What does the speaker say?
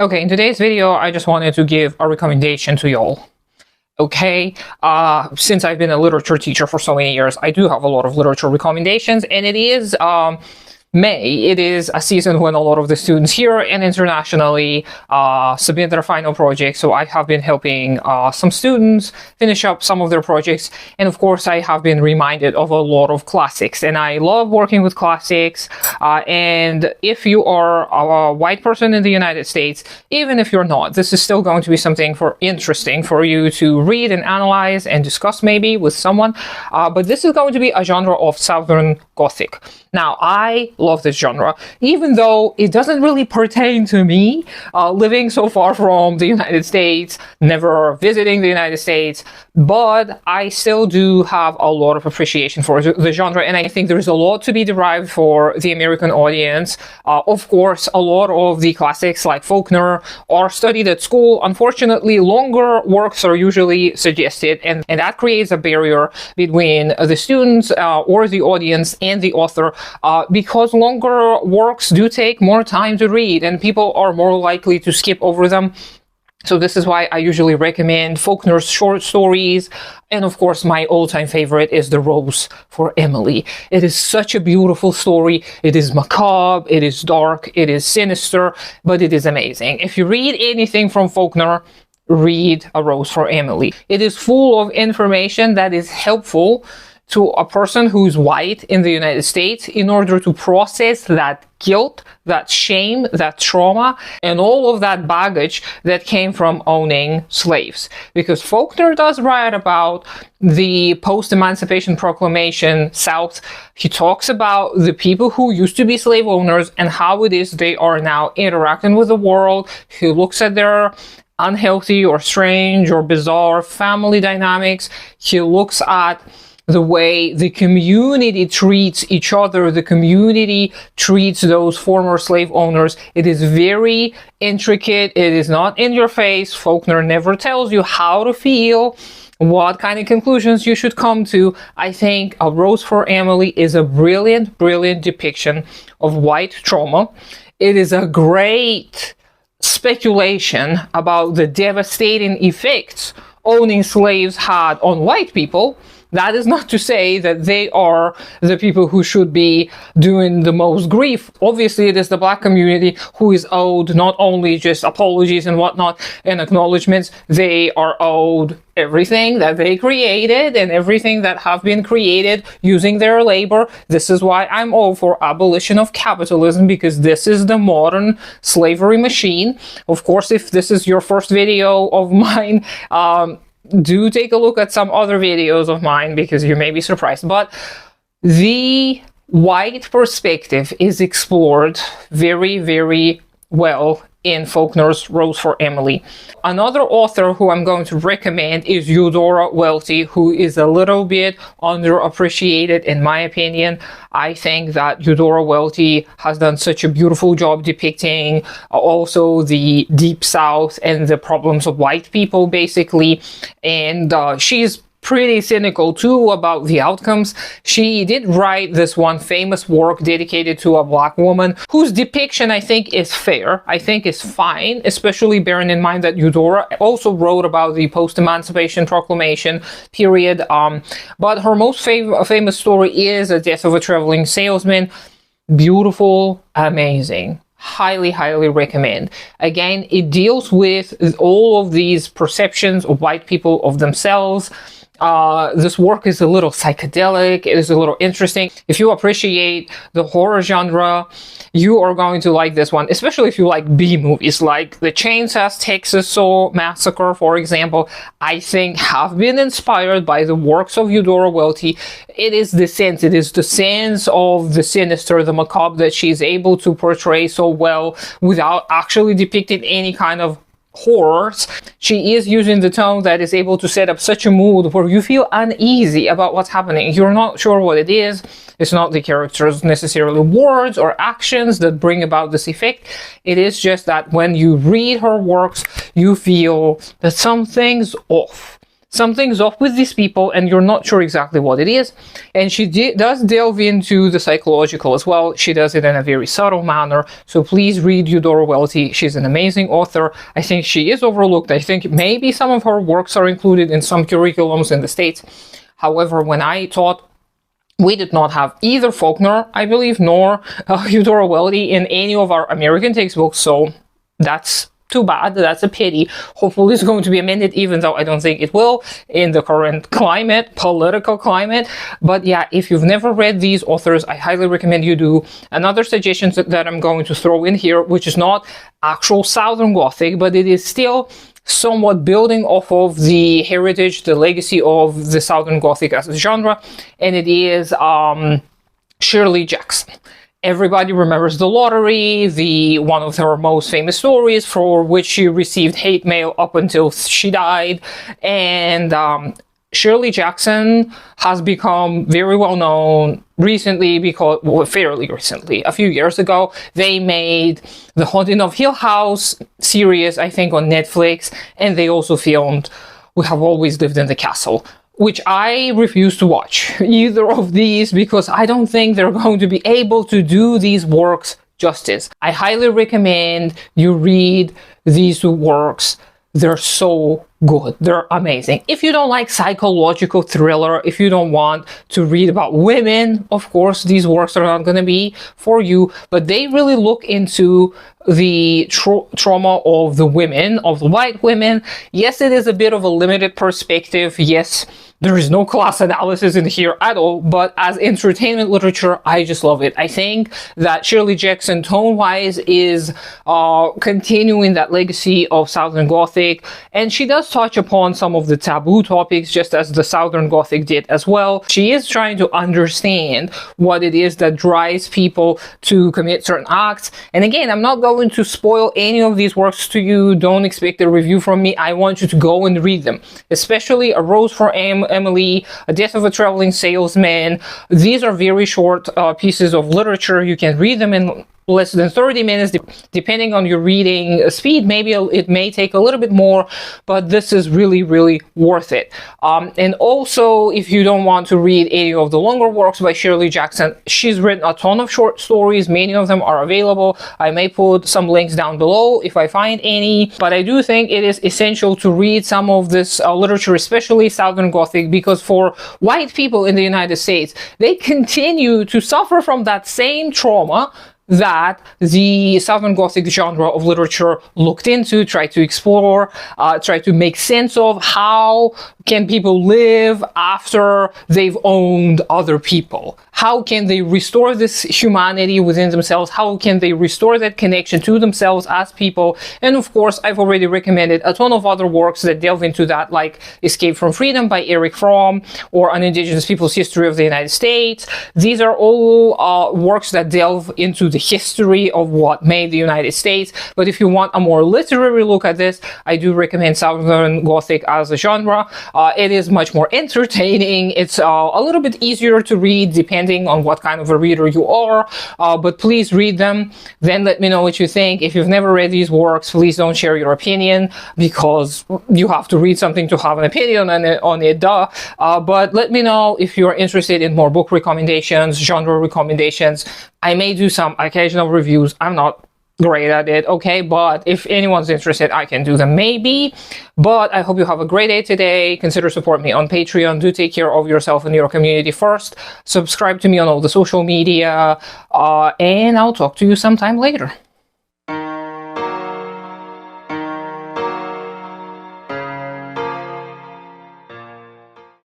Okay, in today's video, I just wanted to give a recommendation to y'all. Okay, since I've been a literature teacher for so many years, I do have a lot of literature recommendations, and it is May. It is a season when a lot of the students here and internationally submit their final projects. So I have been helping some students finish up some of their projects. And of course, I have been reminded of a lot of classics. And I love working with classics. And if you are a white person in the United States, even if you're not, this is still going to be something interesting for you to read and analyze and discuss maybe with someone. But this is going to be a genre of Southern Gothic. Now, I love this genre, even though it doesn't really pertain to me, living so far from the United States, never visiting the United States, but I still do have a lot of appreciation for the genre, and I think there's a lot to be derived for the American audience. Of course, a lot of the classics like Faulkner are studied at school. Unfortunately, longer works are usually suggested, and that creates a barrier between the students or the audience and the author, because longer works do take more time to read and people are more likely to skip over them. So this is why I usually recommend Faulkner's short stories. And of course, my all-time favorite is The Rose for Emily. It is such a beautiful story. It is macabre, it is dark, it is sinister, but it is amazing. If you read anything from Faulkner, read A Rose for Emily. It is full of information that is helpful to a person who's white in the United States in order to process that guilt, that shame, that trauma, and all of that baggage that came from owning slaves. Because Faulkner does write about the post-Emancipation Proclamation South. He talks about the people who used to be slave owners and how it is they are now interacting with the world. He looks at their unhealthy or strange or bizarre family dynamics. He looks at the way the community treats each other, the community treats those former slave owners. It is very intricate. It is not in your face. Faulkner never tells you how to feel, what kind of conclusions you should come to. I think A Rose for Emily is a brilliant, brilliant depiction of white trauma. It is a great speculation about the devastating effects owning slaves had on white people. That is not to say that they are the people who should be doing the most grief. Obviously, it is the black community who is owed not only just apologies and whatnot and acknowledgements, they are owed everything that they created and everything that have been created using their labor. This is why I'm all for abolition of capitalism, because this is the modern slavery machine. Of course, if this is your first video of mine, do take a look at some other videos of mine because you may be surprised. But the white perspective is explored very, very well in Faulkner's Rose for Emily. Another author who I'm going to recommend is Yodora Welty, who is a little bit underappreciated in my opinion. I think that Yodora Welty has done such a beautiful job depicting also the Deep South and the problems of white people, basically. And she's pretty cynical too about the outcomes. She did write this one famous work dedicated to a black woman whose depiction I think is fair, I think is fine, especially bearing in mind that Yodora also wrote about the post-Emancipation Proclamation period. But her most famous story is The Death of a Traveling Salesman. Beautiful, amazing. Highly, highly recommend. Again, it deals with all of these perceptions of white people of themselves. This work is a little psychedelic. It is a little interesting. If you appreciate the horror genre, you are going to like this one, especially if you like B movies, like the Chainsaw Texas Massacre, for example, I think have been inspired by the works of Yodora Welty. It is the sense of the sinister, the macabre that she's able to portray so well without actually depicting any kind of horrors. She is using the tone that is able to set up such a mood where you feel uneasy about what's happening. You're not sure what it is. It's not the characters' necessarily words or actions that bring about this effect. It is just that when you read her works, you feel that something's off. something's off with these people and you're not sure exactly what it is. And she does delve into the psychological as well. She does it in a very subtle manner. So please read Yodora Welty. She's an amazing author. I think she is overlooked. I think maybe some of her works are included in some curriculums in the States. However, when I taught, we did not have either Faulkner, I believe, nor Yodora Welty in any of our American textbooks. So that's too bad. That's a pity. Hopefully it's going to be amended, even though I don't think it will in the current climate, political climate. But yeah, if you've never read these authors, I highly recommend you do. Another suggestion that I'm going to throw in here, which is not actual Southern Gothic, but it is still somewhat building off of the heritage, the legacy of the Southern Gothic as a genre, and it is Shirley Jackson. Everybody remembers The Lottery, one of her most famous stories, for which she received hate mail up until she died. And Shirley Jackson has become very well known recently because, well, fairly recently, a few years ago, they made the Haunting of Hill House series, I think, on Netflix, and they also filmed We Have Always Lived in the Castle, which I refuse to watch either of these because I don't think they're going to be able to do these works justice. I highly recommend you read these two works. They're so good. They're amazing. If you don't like psychological thriller, if you don't want to read about women, of course, these works are not going to be for you, but they really look into the trauma of the women, of the white women. Yes, it is a bit of a limited perspective. Yes, there is no class analysis in here at all, but as entertainment literature, I just love it. I think that Shirley Jackson, tone-wise, is continuing that legacy of Southern Gothic, and she does touch upon some of the taboo topics, just as the Southern Gothic did as well. She is trying to understand what it is that drives people to commit certain acts. And again, I'm not going to spoil any of these works to you. Don't expect a review from me. I want you to go and read them, especially A Rose for Emily, A Death of a Traveling Salesman. These are very short pieces of literature. You can read them in less than 30 minutes, depending on your reading speed. Maybe it may take a little bit more, but this is really, really worth it. And also, if you don't want to read any of the longer works by Shirley Jackson, she's written a ton of short stories. Many of them are available. I may put some links down below if I find any, but I do think it is essential to read some of this literature, especially Southern Gothic, because for white people in the United States, they continue to suffer from that same trauma that the Southern Gothic genre of literature looked into, tried to explore, tried to make sense of. How can people live after they've owned other people? How can they restore this humanity within themselves? How can they restore that connection to themselves as people? And of course, I've already recommended a ton of other works that delve into that, like Escape from Freedom by Eric Fromm, or An Indigenous People's History of the United States. These are all works that delve into the history of what made the United States. But if you want a more literary look at this, I do recommend Southern Gothic as a genre. It is much more entertaining. It's a little bit easier to read depending on what kind of a reader you are, but please read them. Then let me know what you think. If you've never read these works, please don't share your opinion, because you have to read something to have an opinion on it, duh. But let me know if you're interested in more book recommendations, genre recommendations. I may do some occasional reviews. I'm not great at it, okay, but if anyone's interested, I can do them maybe. But I hope you have a great day today. Consider supporting me on Patreon. Do take care of yourself and your community first. Subscribe to me on all the social media, and I'll talk to you sometime later.